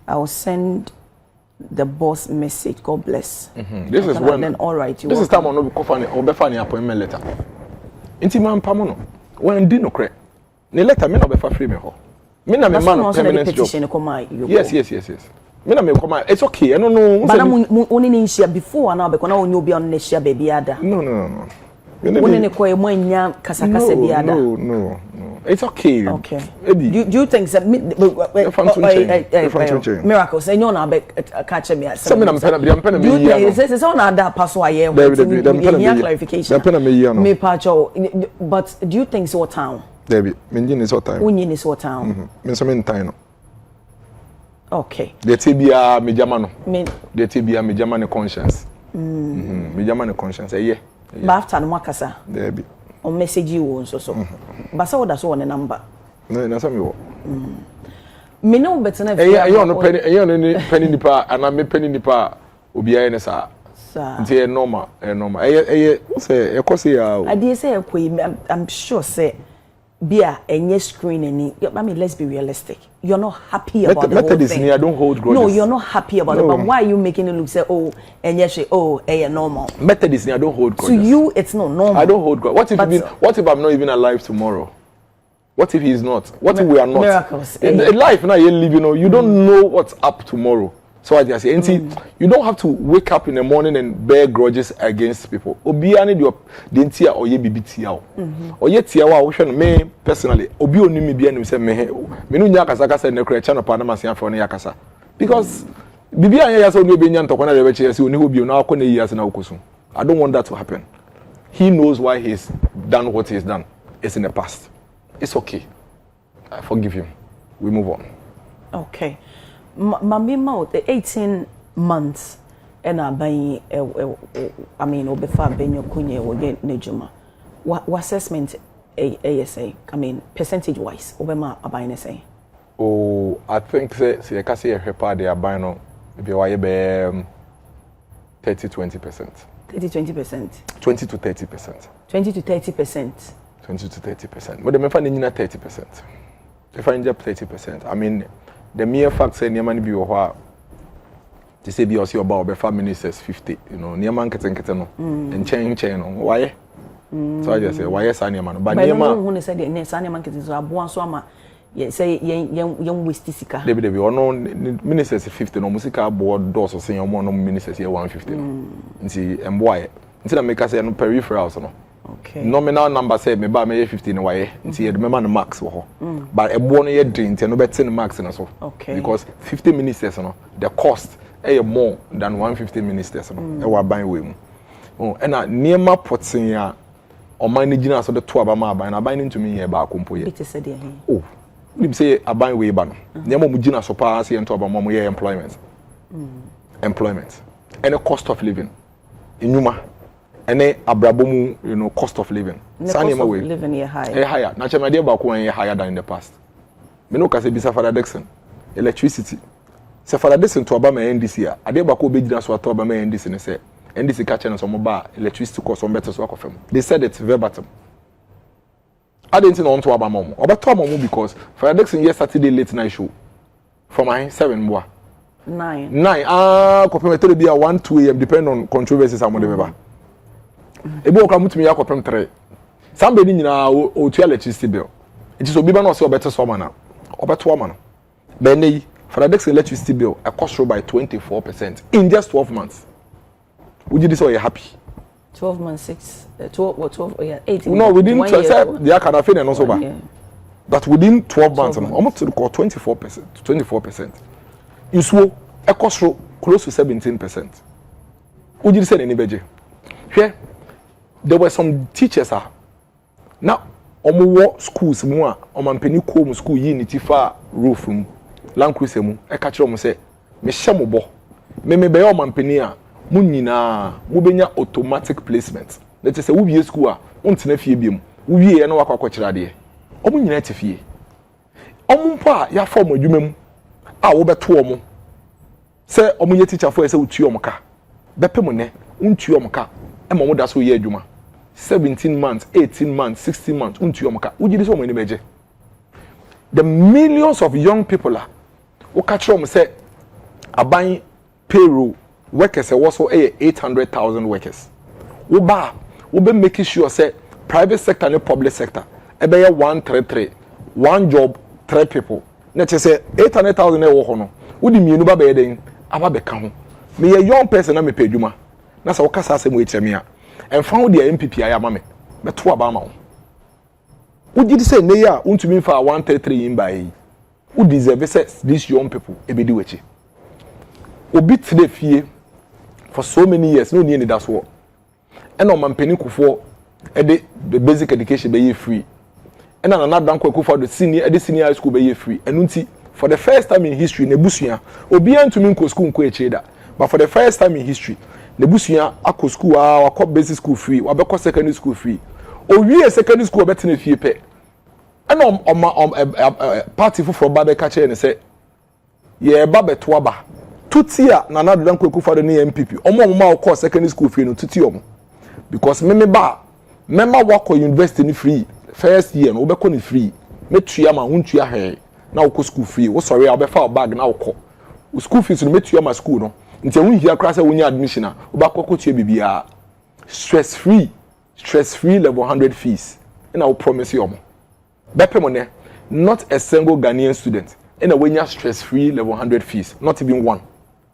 I will send the boss message. God bless. This is when then all right. This is time on no be find appointment letter. Inti man pamono. When di no cre. Ne letter me no be fa free me ho. Me na me man permanent job. Yes. Me na me come. It's okay. No. But na oni ni share before na be kona oni obi on na share baby ada. No. Oni ne ko e mo anya kasakasa bi ada. No. It's okay. Okay. Do you think that miracles? I know now. Catch me. Some I'm penna. Do you think it's on that pass why here? Clarification. Me pacho. But do you think so town? Debbie, Minjin is what time. Unyin is what town. Min some time. Okay. The tibia me jamano. The tibia me jamano conscience. Me jamano conscience. Yeah. But after no makasa. Debbie. On message you so. But so that's one number. No, that's me. Me no better na. You no penny, you no penny nipa, and I me penny nipa. Obiya ne sa. It's normal. Say, you say I did say I'm sure say. Beer and yes screen and I mean let's be realistic. You're not happy about the whole thing. I don't hold grudges. No, you're not happy about it. But why are you making it look say and yes normal? Method is I don't hold grudges. To you it's not normal. I don't hold grudges. What if I'm not even alive tomorrow? What if he's not? What if we are not? Miracles. In life now you live, you don't know what's up tomorrow. So I just say, you don't have to wake up in the morning and bear grudges against people. Obi ani the ntia or ye bibi tia o. Or ye tia wa wo hwe me personally. Obi oni me bia nim say me no nya kasa say ne kra cha no pa na masia for ne yakasa. Because bibi anya ya say oni obi nya ntokwa na rebe che say oni obi na akọ na yi ase na okosu. I don't want that to happen. He knows why he's done what he's done. It's in the past. It's okay. I forgive him. We move on. Okay. Mamima, the 18 months, and I mean, Obefa Benyo Kunye or Nejuma. What assessment ASA? I mean, percentage wise, Obama Abine say? Oh, I think I can say a part they are buying on if you are 30-20%. 30-20%. 20 to 30%. 20 to 30%. 20 to 30%. But the men find 30%. If I inject 30%, I mean, the mere fact say Niamani be or to say be also about the 5 ministers 50, you know, Niaman Keten and chain why? So I just say, why yes, Niaman, but Niaman who said the next Animan Keten so Abuan Swama, say young Wistica. They be no ministers 50, no musica board doors or saying more no ministers here 150. And see, and why? Instead of make us say no peripherals no. Okay. Nominal number say me ba me 15 why nti ye remember the max wo ho but e bo no ye drink no bet the max na so okay because 50 ministers no the cost is more than 150 ministers no e wa ban we mu oh and na niema potin a o man gina so the to aba ma ban na ban into me here ba kompo ye it said here oh we say aban we ba no niema mu gina so pa say into aba mo ye employment and the cost of living inuma any abrabomu, you know, cost of living. The cost of living is higher. Higher. Naturally, my dear Baku is higher than in the past. Me no kase bisa Father Dixon. Electricity. Se Father Dixon to Obama NDC. Ade Baku be jina so to Obama NDC ne say NDC catch na so mobile electricity cost on better so akofem. They said it verbatim. I didn't know on to Obama mo. Obato Obama because Father Dixon yes Saturday late night show. From my 7 boa. 9. Kopem be a 1-2 a.m. depend on controversies and whatever. Ebo ka mutumi yakopem 3 somebody nyina o tu electricity bill it is obi ba no so better so mana obeto ama no be nei for the electricity bill a cost by 24% in just 12 months would you this so you happy 12 months 12 yeah 18 no within 12 they are kind of feeling also ba but within 12 months almost to call 24% you so a cost close to 17% would you say any beje here there were some teachers now omo schools mu a omampani kom school unity fa roof mu lancruise mu e ka kire omo say me hye mo bo me be omampani a mu nyina mu benya automatic placement let say wo wie school a untena fie biem wo wie na wakwa kire ade omo nyina te fie omo mpo a ya form adwuma mu a wo beto omo say omo ye teacher for say wo tu omo ka bepe mo ne untu omo ka ema mo da so ye adwuma 17 months 18 months 16 months untu omoka ujidi so mo ni beje the millions of young people are wo ka kire mo say aban payroll workers also 800,000 workers wo be making sure say private sector and public sector e be 133 one job 3 people na che say 800,000 e wo ho no wo di mienu ba be den aba be ka ho me a young person na me pay adwuma na sa wo kasa asem e kyereme a and found the NPP ayama me beto aba ma wo ugidi say ne ya untumi fa 133 in by who deserve these young people e be di wechi obi tire fie for so many years no need that so and on mampeni kufo e the basic education be free and another dan kufo the senior high school be free and unti for the first time in history nebusua obi antumi nko school nko echeda but for the first time in history nebusua akọ school akọ basic school free wabekọ secondary school free owie secondary school betene fie pe and party for babe ka che ne say ye ba beto aba tutia na na dan kwekufo do ne NPP omo ma akọ secondary school free no tuti omo because mema wako university ni free first year no obekọ ni free metua ma huntua he na akọ school free wo sorry obefa bag na akọ school fees no metua ma school no nti ehun hia krasa wonya admission a obakọ tie bibia stress free level 100 fees and I will promise you bepe mo ne not a single Ghanaian student and a wonya stress free level 100 fees not even one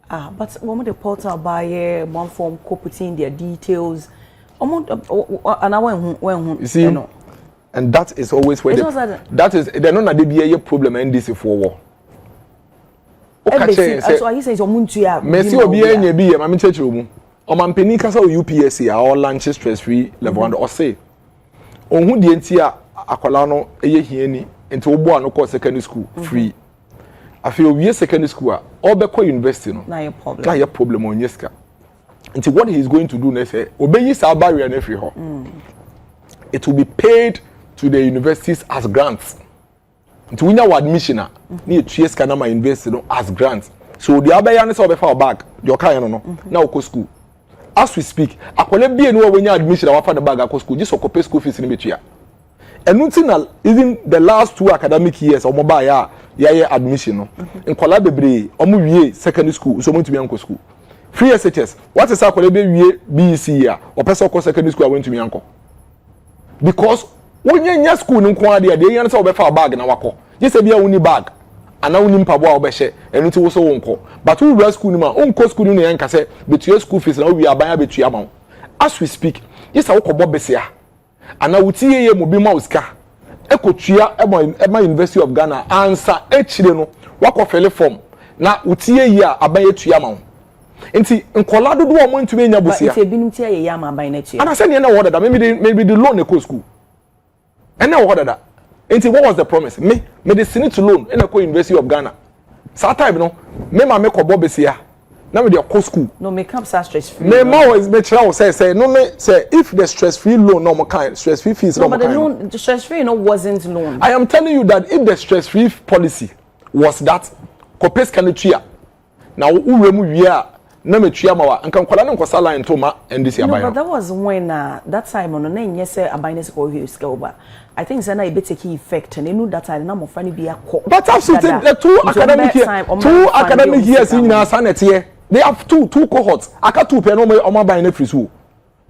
But when the portal buy one form, putting their details, and I went you see, and that is always where that is they're not be a problem NDC for war. Okay, so he says Omuntia. Messi obi enye bi ye mame chechiro mu. O mampeni kasa o UPSC a all lunch stress free level 1 or say. Ohun die nti a akwala no eye hiani nti wo bo ano ko secondary school free. Afi owie secondary school a obekọ university no. Na your problem. Na your problem on yeska. Nti what he is going to do next obeyi sa barrier na free ho. It will be paid to the universities as grants. Nti winya wa admission na e tue sika na ma university no as grants. So the abeya ne say obefa bag, the okan no na okọ school. As we speak, akwale bie no winya admission na wafa the bag akọ school, just okọ school fees ni betua. And even the last 2 academic years omo ba ya admission no. Nkwala bebre omo wie secondary school so mo ntumi anko school. Free SHS. What is akwale be wie BEC ya? Opesa okọ secondary school went to me anko. Because when you school in Kwadi, they answer about bag and wako. Just a beer uni bag, and now uni pabo beshe, and it was so uncle. But we were school, my uncle school in the Yankase, but your school fees now we are buying a bit amount. As we speak, yes, I walk about Bessia, and I would see a mobile mouse car. Echo Chia, Emma University of Ghana, answer Echino, walk off a form. Now, would see a year, I buy a tree amount. And see, in Colorado, do I want to be in your Bessia? And I said, you know what, maybe the loan eco school. And now what that? And what was the promise? Me the Senate to loan in the University of Ghana. So time no, me ma make obo besia. Now me the co school. No, me come stress free. Me ma always make sure say no me say if the stress free loan no more kind, stress free fees no more kind. No, but the stress free wasn't loan. I am telling you that if the stress free policy was that, kopes can tria. Now who remu wia na me tria ma wa nkan kwala no kwasala into ma NDC abayo. No, but that was when that time on no nye say abayne ko wi ska oba. I think say na e be take effect and you know that time na mo fani be akọ. But absolutely the two academic years in Ashanti here. They have two cohorts. Aka two pe no mo abayne free school.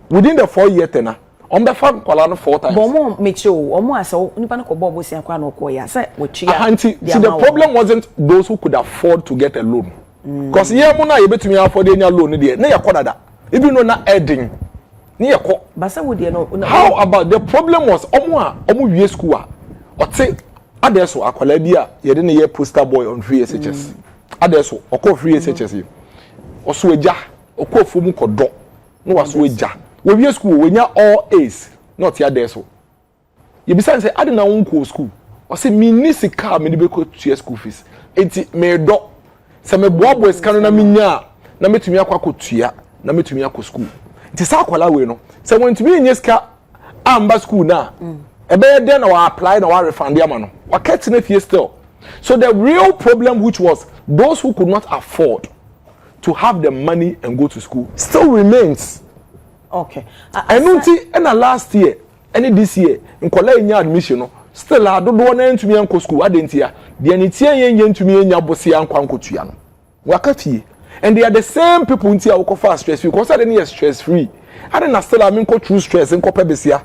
Within the 4 year tenor, on the fan kwala no 4 times. But mo make sure omo aso nipa no ko bobo sian kwa no ko ya say we chia. See the problem wasn't those who could afford to get a loan. Because here mo na ye betumi afford any loan there. Na ye kodada. Even no na heading. How about the problem was omo wie school a ote adeso akwala bia ye de ne ye poster boy on free SHS adeso okọ free SHS yi oso eja okọ fomu kodo no waso eja we wie school we nya all A's not ya adeso ye bisa say ade na wonko school o say mi ni sika me de be ko tue school fees enti me do se me boabo sika na me nya na metumi akwa tua na metumi akọ school. It is akwala we no. So when to be in yeska amba school na ebe then or apply na refund am no. Wa get na fie still. So the real problem which was those who could not afford to have the money and go to school still remains. Okay. And last year, any this year in college admission no still I don't want to me anko school adentia. The anitia yen to me nya bosi anko tua no. Wa ka fie. And they are the same people who are fast stress free. Because I didn't stress free. I didn't still I mean go through stress and copy besia.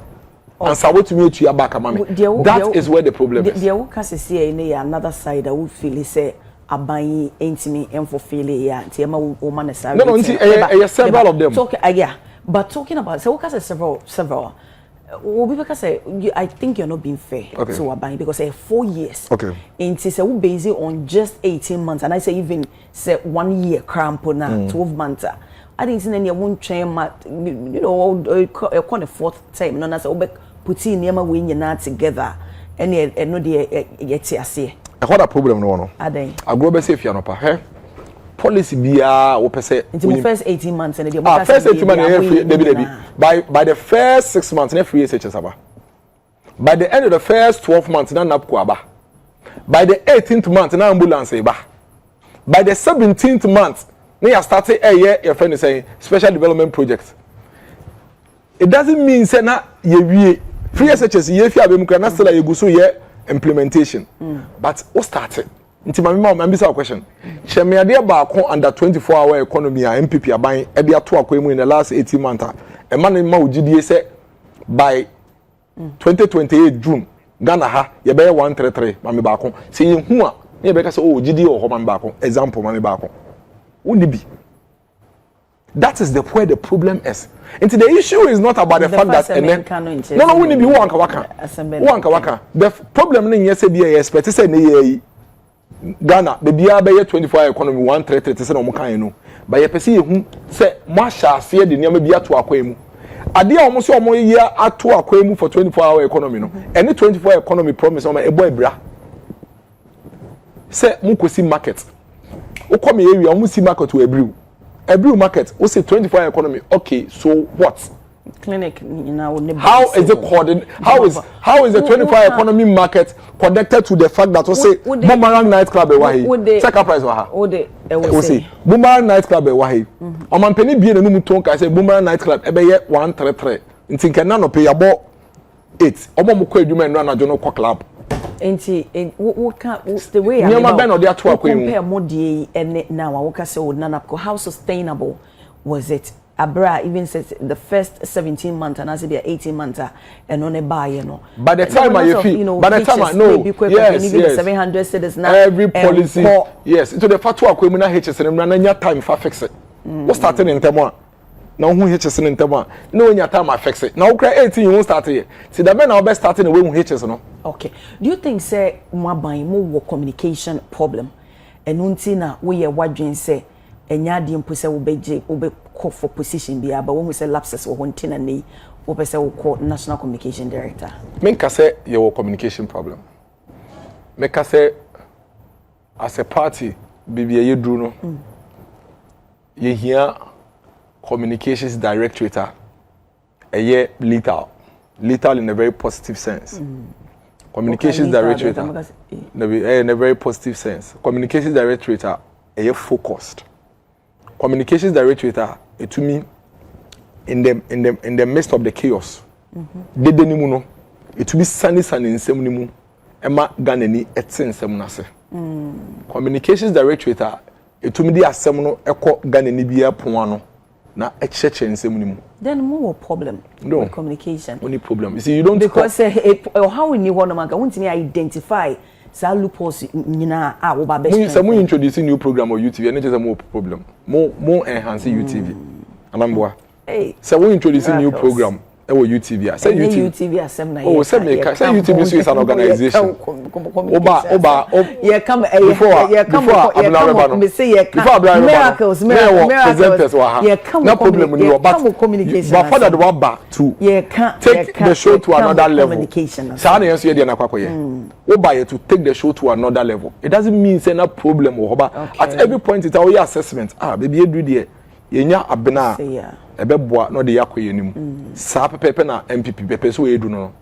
And so what to me to your back, mommy. That is where the problem is. The workers see another side that would feel say abayi intimate and for failure. Tiema woman is no, several of them. Yeah, but talking about so workers several. Well, because I think you're not being fair to Abayi because 4 years. Okay. And it's a based on just 18 months, and I say even say 1 year cramp on 12 months. I didn't see any one train, you know, the 4th time. No, that's all put in near my win you not together. And no, dear, yet I see. What a problem, no. I think I go back if you're not pa. Policy bia or per se into the first 18 months and the first 18 months by the first 6 months na free SHS aba. By the end of the first 12 months na napko aba. By the 18th month na ambulance aba. By the 17th month na you start your friend is saying special development project. It doesn't mean say na ye wie free SHS ye fi abemu kana still ye go so ye implementation. But what started nti mama mbisa a question. Shemiade ba ko under 24-hour economy a NPP aban e de ato akwa mu in the last 18 months. E man ma ogidie say by 2028 June Ghana ha ye be 133 mama ba ko. Se ye hu a ye be ka say ogidie o ho mama ba ko. Example mama ba ko. Unibi. That is where the problem is. And the issue is not about the fact that no, we need to work waka. The problem is yes, be expect say na Ghana the bia be 24 economy 133 say no mo kan no. But you pese hu say mo sha ase de niam bia to akwa mu. Ade a omo so omo ye ato akwa mu for 24-hour economy no. Any 24 economy promise omo ebo ebra. Say mo kosi market. O come area omo si market we ebriu. Every market, we say 24-hour economy. Okay, so what? Clinic, you know, how is it coordinated? How is the 24-hour economy market connected to the fact that we say Boomerang nightclub ewahi? Second price waha. We say Boomerang nightclub ewahi. Oman penny be no muton ka say Boomerang nightclub ebe ye 133. Nti nka na no pay about 8. Omo mo ko adwuma no na jono ko club. Enti the way I compare more DA and now I would say Nanapko, how sustainable was it? Abra even says the first 17 months and as it be 18 months and on a buy, you know. By the time I feel, by the time I know, yes, 700 citizens now. Every policy, yes. Into the fatwa kwemuna HS and nanya time for fix it. What starting in Temwa? Now who HS in Temwa? No in your time I fix it. Now cry 18 you won't start here. See the men now best starting the way who HS no. Okay. Do you think say more communication problem? And untina we wadwin say enya de mpo say obe call for position bia but when we say lapses or hunting and ni obe say we call national communication director. Menka say your communication problem. Menka say as a party bibia ye dru no. Ye hear communications directorate a year lethal in a very positive sense. Communications directorate in a very positive sense. Communications directorate a year focused. Communications directorate to me in the midst of the chaos. Dede ni mu no it to be sunny in nsem ni mu ema Ghana ni etse nsem na se. Communications directorate to me the asem no ekọ Ghana ni bia pon ano na echeche nsem ni mu. Then more problem with communication. Only problem. You see, you don't because how we need one man want to identify sa loopholes nyina wo ba best. Some introducing new program or UTV and it is a more problem. More enhancing UTV. Anamboa. Hey. So we introducing new program or UTV. Say UTV asem na. Oh, say UTV is an organization. Oba. Yeah, come before me say miracles. Yeah, come no problem with you but communication. But for that one back to take the show to another level. Say na answer dey na kwakoye. Oba to take the show to another level. It doesn't mean say na problem at every point it our assessment. Baby you do there. Yenya abena ebeboa no de yakoye nim sa pepe na NPP pepe so edu no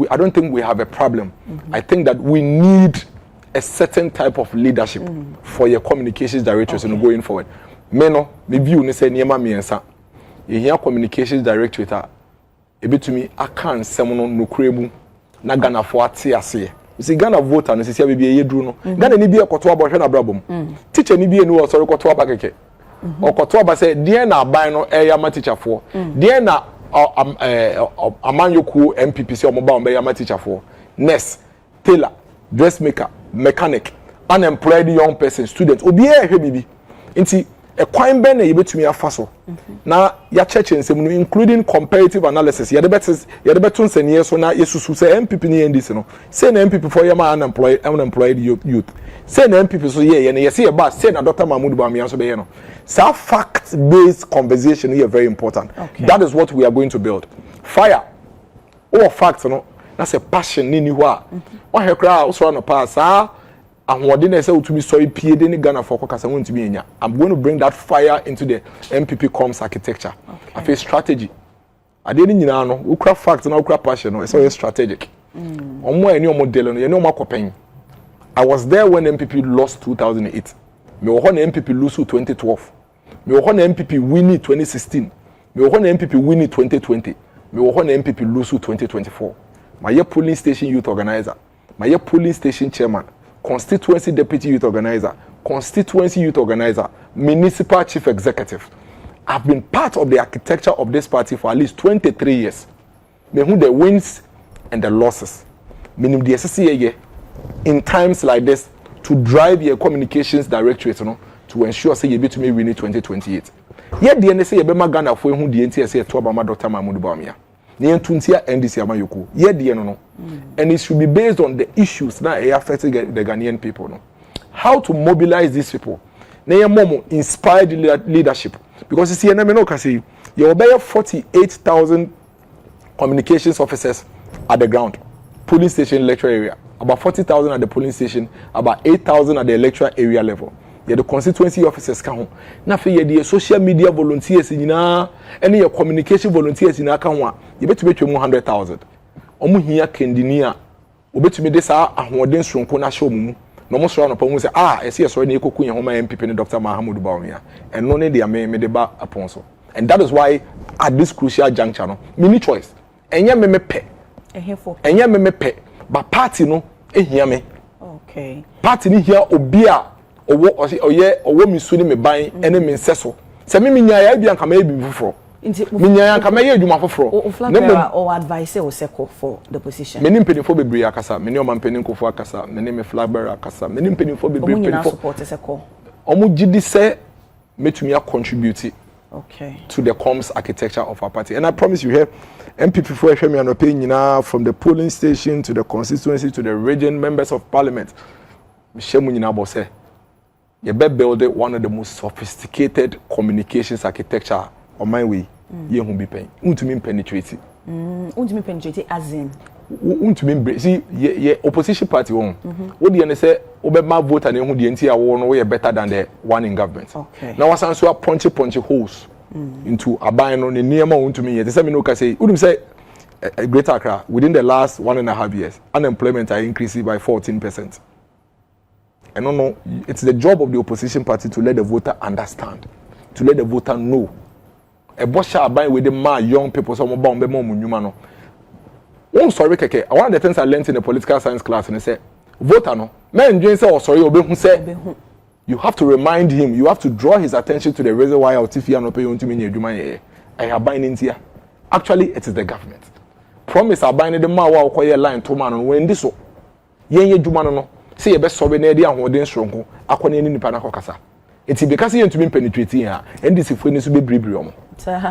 I don't think we have a problem. I think that we need a certain type of leadership for your communications directors and going forward. Me no me view ne say niema miensa ye here communications director e betumi aka nsem no nokure mu na Ghana fo ate ase. You see Ghana voter no say bia ye duru no Ghana ni bia koto abɔhwe na brabom teacher ni bia ni wo sorry koto abakeke okoto aba say dey na aban no eyama teacher for dey na amanyoku NPP say omoba omba eyama teacher for nurse tailor dressmaker mechanic unemployed young person student obi ehwe bibi nti ekwan ben na yebetumi afa so na ya church nsem no including comparative analysis ya de beton senior so na yesusu say NPP ni NDC no say na NPP for yama unemployed youth say na NPP so ye na yesi e ba say na Dr. Mahmoud Bamiyan so be ye no. So fact-based conversation is very important. Okay. That is what we are going to build. Fire. All facts, that's a passion in you. What you cry also on the pass, and what didn't say to me so PA didn't Ghana for caucus to be in. I'm going to bring that fire into the MPP comms architecture. I feel strategy. I didn't know who craft facts and craft passion. It's always strategic. I was there when MPP lost 2008. Me wo na MPP lose 2012. Me wo na MPP win 2016. Me wo na MPP win 2020. Me wo na MPP lose 2024. My polling station youth organizer, my polling station chairman, constituency deputy youth organizer, constituency youth organizer, municipal chief executive. I've been part of the architecture of this party for at least 23 years. Me who the wins and the losses. Meaning the SCA in times like this to drive your communications directorate, to ensure say you be to me win 2028. Yet the NDC you be ma Ghana for who the NTS say to Obama Dr. Mahmoud Bawumia. Ni entuntia NDC amayoko. Yet the no. And it should be based on the issues that affecting the Ghanaian people. No? How to mobilize these people. Na momo inspired leadership. Because you see, I know can say you obey 48,000 communications officers at the ground, polling station electoral area. About 40,000 at the polling station, about 8,000 at the electoral area level. Yeah, the constituency officers come. Now for the social media volunteers in any your communication volunteers in Akanwa, you bet to make 100,000. Omu here kendinia, obet to me this ahwoden sonko na show mu. No mo so na pa mu say I see so na ekoku yan homa NPP ne Dr. Mahmoud Bawumia. And no ne dia me de ba upon so. And that is why at this crucial juncture no, mini choice. Enya me pe. Enya me pe. But party no ehia me. Okay. Party ni here obia owo mi suni me ban ene me nseso. Se me nya ya bia nka me bi fufuro. Minya nka me ye adwuma fufuro. Or advice or second for the position. Many penifo bebre akasa, many o man peninkofo akasa, many me flag bearer akasa, many penifo bebre penifo. Support second. Omo gidi say metumi contribute okay to the comms architecture of our party. And I promise you here NPP for FM and opinion from the polling station to the constituency to the region members of parliament. Michelle Munyina Bose. You better build one of the most sophisticated communications architecture on my way. You won't be paying. Untumi penetrate. Untumi penetrate as in. Untumi see ye opposition party one. What do you say? Obama vote and who the NTR one way better than the one in government. Okay. Now what's answer punchy holes into a buying on the near to me. The same no can say. Wouldn't say a Greater Accra within the last 1.5 years unemployment are increasing by 14%. I don't know. It's the job of the opposition party to let the voter understand, to let the voter know. A boss buying with the young people, some about them more no. One sorry, keke. One of the things I learned in the political science class, and I said, voter no. Man, Jane said, oh sorry, Obe said, you have to remind him. You have to draw his attention to the reason why Otifi and Ope to me. I have buying in here. Actually, it is the government. Promise I buying the ma wa okoye line to man when this so. Yen juma no. Say you best solve na dia hoden stronko akone ni nipa na kokasa. Enti because you to be penetrating here NDC fo ni so be bribri omo.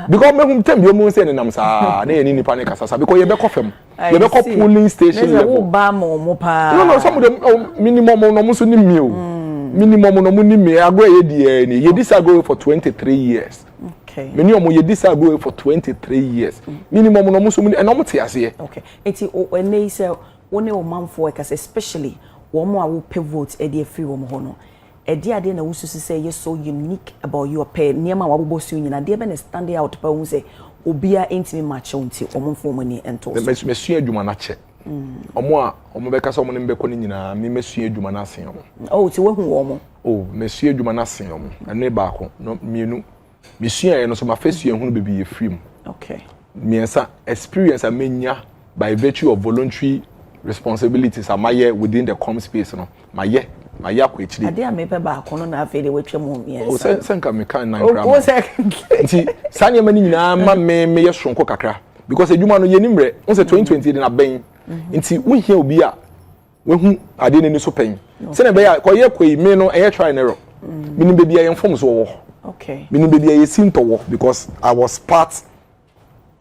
Because me hum tem bi omo say nenam sa na ye ni nipa ne kasa because you be kofem. You be call polling station level. No, some of them minimum no mo so ni mi o. Minimum no mo ni mi agro ye die ni. Ye disagree for 23 years. Okay. Minimum ye disagree for 23 years. Minimum no mo so ni no mo te ase. Okay. Enti o ne say one o manfo e kasa especially woman will pay votes a dear free woman hono. A dear day na wusu say you're so unique about your pay near my boss union. A dear ben standing out per say obia intimate match until woman for money and to. The monsieur Jumanache. Omo beka so mo nimbe ko ni nyina me monsieur Jumanasen omo. Oh, ti wo hu omo. Oh, monsieur Jumanasen omo. Ane ba ko no mienu. Monsieur e no so ma face hu no be be free mu. Okay. Miensa experience amenya by virtue of voluntary responsibilities are my within the com space no my ko echi ade amepe ba ko no na afi de wetwe mu yes o senka me kan nan kra o nti sanye mani nyina ma me ye sonko kakra because edwuma no ye nimre on say 2020 na ben nti wo hia obi a we hu ade ne ni so pen se na be ya ko ye koi me no e try na ro minim be bia ye form so wo okay minim be bia ye sinto wo because I was part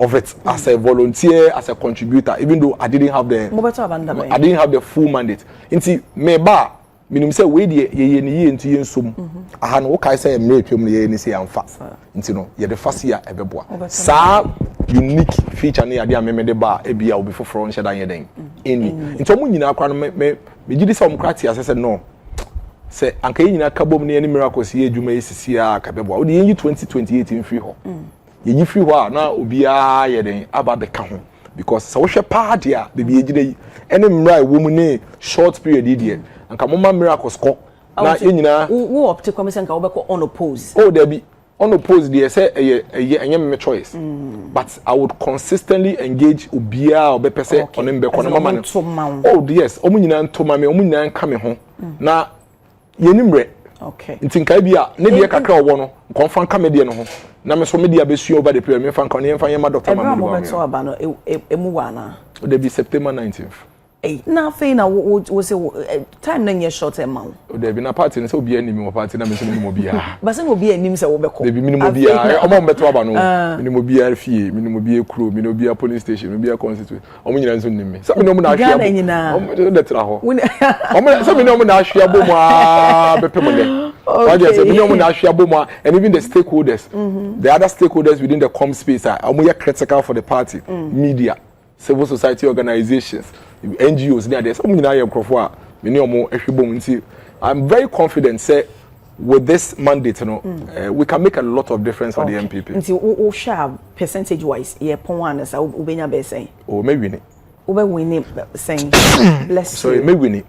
of it as a volunteer, as a contributor, even though I didn't have the full mandate. Inti me ba minim say we dey ye ni nti yensum aha no kai say me twem ye ni say amfa nti no ye the first year ebeboa sa unique feature na ade ameme de ba e bia obi foforo nche dan ye den eni nti omu nyina akwa no me gidi say omkrati asese no say anka nyina kabom na ye ni miracles ye adwuma yesisi a kabeboa o de yen 2028 free ho ye free ho na obia ye den about the ka ho because so hwe party a be bi egide ene mra e wo mu ne short period dey anka mama miracles ko na enyina wo opt to come say anka wo be ko unopposed oh there be unopposed dey say enye me choice but I would consistently engage obia obepese onem be ko na mama oh yes omu nyina ntoma me omu nyina nka me ho na ye nimre okay ntinka bia ne de kakra owo no konfa nka me de no ho na me so me dia be sue over the period me fa nka ne fa yema Dr. Mahmoud Bawumia so aba no emu wa na o de be September 19th Nothing. I was time na short amount. There been a party and so be any more party na me say minimum bia. But say be anim say wo be ko. There be minimum bia. Omo mbeto aba no. Minimum bia fie, minimum bia kro, minimum bia police station, minimum bia constituency. Omo nyina nso nim me. Say me no na ahwe. Gana nyina. Omo de tra ho. Omo say me no na ahwe abomu a bepem de. Why do you say me no na ahwe abomu and even the stakeholders. The other stakeholders within the com space are omo critical for the party. Media, civil society organizations, NGOs there some nyina ye nkrofo a me ne omo ehwebom nti I'm very confident say with this mandate we can make a lot of difference for the NPP. Nti o share percentage wise ye pon one say obenya be say oh me win it obe win it saying bless sorry me win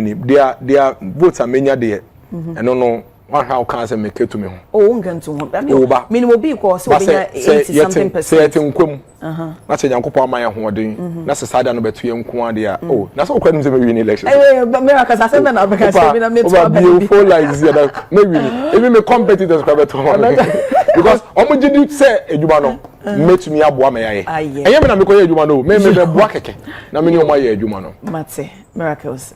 it their votes are many there and no one how can say make it to me oh ngan to ho minimum be ko so obenya 80% say nkwam na che nyankopon amaye hoden na sesada no beto ye nko ade a oh na so kwanu say me win election but me aka say na because say na me to be full like this that me win even me competitors kwa beto because omo gidi say edwuma no metumi aboa me yaye enye me na me koye edwuma no me be boa keke na me ni omo ye edwuma no mate miracles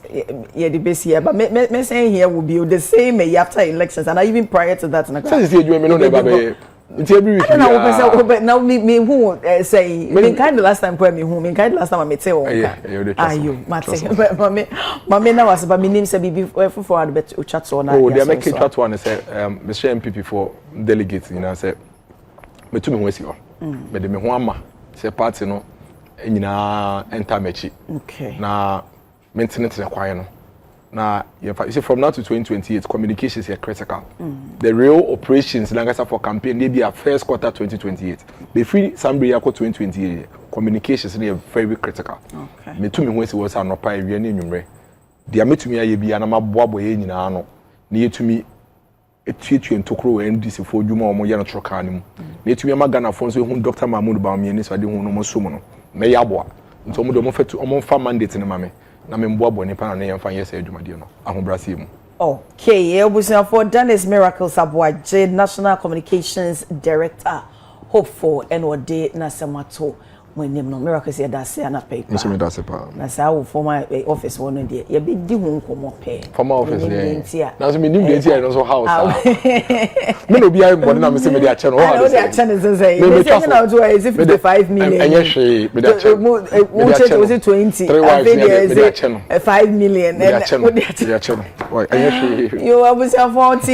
yeah the base here but me saying here will be the same after elections and even prior to that na say edwuma me no never be it's every week now me who say me kind the last time me who me kind last time I met say ayo mate mama na was ba me name say bibi for bet chat so na oh they make chat one say Mr. NPP for delegates you know say me to me ho asi ho me de me ho ama say party no nyina enter mechi okay na maintenance require no now, you see, from now to 2028, communications are critical. The real operations, like I said, for campaign, they be a first quarter 2028. The free Sambria 2028, communications are very critical. Okay. Me to me when was an opera, we are number. They are me to me, I be an amaboabo in ano. Near to me, a teacher and Tokro NDC for Juma or Moyana Trocanim. Near to me, Magana Fonso, whom Dr. Mahmoud Bami and this I didn't know more summon. May Abwa. And so, I'm offered to among farm mandates in the mammy. Na me mboa boni pa na ne yemfa yesa adwumade no ahobrase mu okay ebusia for Dennis Miracles Aboagye National Communications Director hope for NOD na semato mwenim no Miracles ya dase ana paper me so me dase pa na sa wo former office one dey ye be di hu nkomo pe former office dey na so me nim dey here no so house me no bia mbodi na me se me dey ache no how dey ache no say me say na do is 55 million enye hwe me dey ache mo check was 20 me dey ache no 5 million me dey ache no why enye hwe you abusia 40